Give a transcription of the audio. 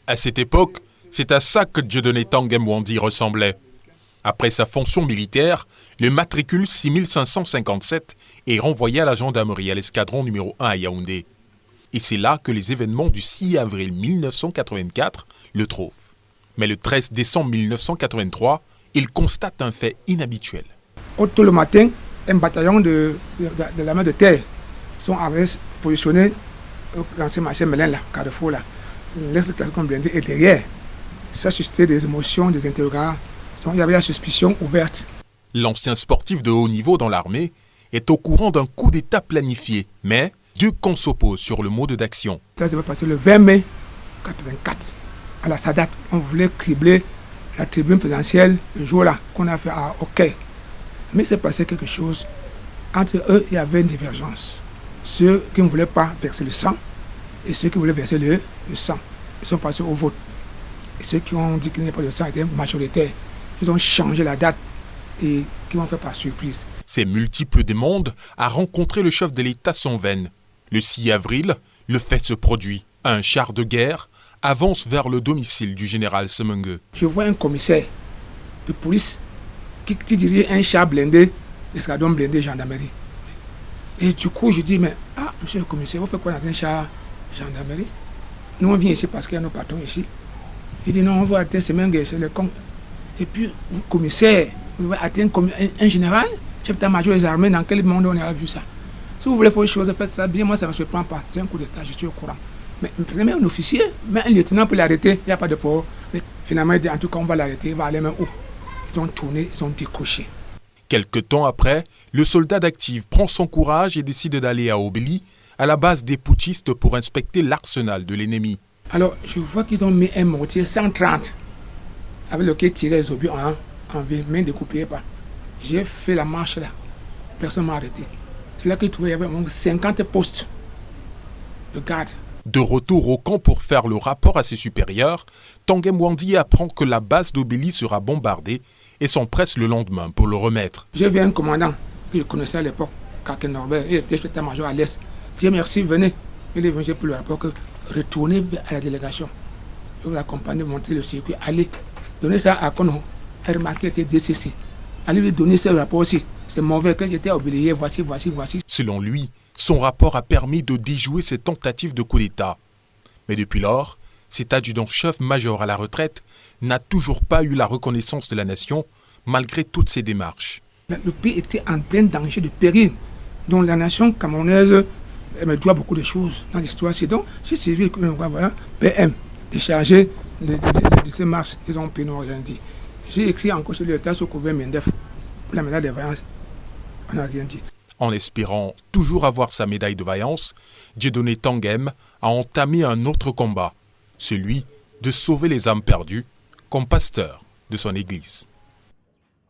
À cette époque, c'est à ça que Dieudonné Tanguy Mwandi ressemblait. Après sa fonction militaire, le matricule 6557 est renvoyé à la gendarmerie à l'escadron numéro 1 à Yaoundé. Et c'est là que les événements du 6 avril 1984 le trouvent. Mais le 13 décembre 1983, il constate un fait inhabituel. Tout le matin, un bataillon de la main de terre sont positionnés dans ces marchés Mélin là, Carrefour là. L'ex-classement blindé est derrière. Ça suscitait des émotions, des interrogations. Donc, il y avait la suspicion ouverte. L'ancien sportif de haut niveau dans l'armée est au courant d'un coup d'État planifié, mais deux camps s'opposent sur le mode d'action. Ça devait passer le 20 mai 1984. À la Sadat, on voulait cribler la tribune présidentielle le jour-là qu'on a fait à Hockey. Mais il s'est passé quelque chose. Entre eux, il y avait une divergence. Ceux qui ne voulaient pas verser le sang et ceux qui voulaient verser le sang, ils sont passés au vote. Et ceux qui ont dit qu'il n'y avait pas de sang étaient majoritaires. Ils ont changé la date et qui m'ont fait par surprise. Ces multiples demandes a rencontré le chef de l'État sans veine. Le 6 avril, le fait se produit. Un char de guerre avance vers le domicile du général Semengue. Je vois un commissaire de police qui dirige un char blindé, l'escadron blindé gendarmerie. Et du coup, je dis, mais monsieur le commissaire, vous faites quoi dans un char gendarmerie? Nous, on vient ici parce qu'il y a nos patrons ici. Il dit, non, on va atteindre Semengue, c'est le con. Et puis, vous, commissaire, vous voulez atteindre un général, chef d'état-major des armées, dans quel monde on a vu ça? Si vous voulez faire autre chose, faites ça bien, moi ça ne me surprend pas. C'est un coup d'état, je suis au courant. Mais prenez un officier, mais un lieutenant pour l'arrêter, il n'y a pas de problème. Mais finalement, il dit, en tout cas, on va l'arrêter, il va aller même où? Ils ont tourné, ils ont décroché. Quelque temps après, le soldat d'active prend son courage et décide d'aller à Obéli, à la base des putschistes pour inspecter l'arsenal de l'ennemi. Alors, je vois qu'ils ont mis un mortier 130 avec lequel tirer les obus en ville, mais ne découpez pas. J'ai fait la marche là, personne ne m'a arrêté. C'est là qu'ils trouvaient qu'il y avait 50 postes de garde. De retour au camp pour faire le rapport à ses supérieurs, Tanguy Mwandi apprend que la base d'Obéli sera bombardée et s'empresse le lendemain pour le remettre. J'ai vu un commandant que je connaissais à l'époque, Capitaine Norbert, il était chef d'état-major à l'Est. J'ai dit merci, venez. Il est venu pour le rapport que retournez à la délégation. Je vous accompagne, monter le circuit, allez, donnez ça à Kono. Elle remarque qu'il était DCC. Allez lui donner ce rapport aussi. C'est mauvais que j'étais oublié, voici. Selon lui, son rapport a permis de déjouer ces tentatives de coup d'État. Mais depuis lors, cet adjudant-chef major à la retraite n'a toujours pas eu la reconnaissance de la nation, malgré toutes ses démarches. Le pays était en plein danger de péril. Donc la nation camerounaise me doit beaucoup de choses dans l'histoire. C'est donc, j'ai suivi que voilà, PM, déchargé le 17 mars, ils ont pris rien dit. J'ai écrit encore sur l'État sur couvert Mendef pour la médaille de vaillance. On n'a rien dit. En espérant toujours avoir sa médaille de vaillance, Dieudonné Tanguy a entamé un autre combat, celui de sauver les âmes perdues comme pasteur de son église.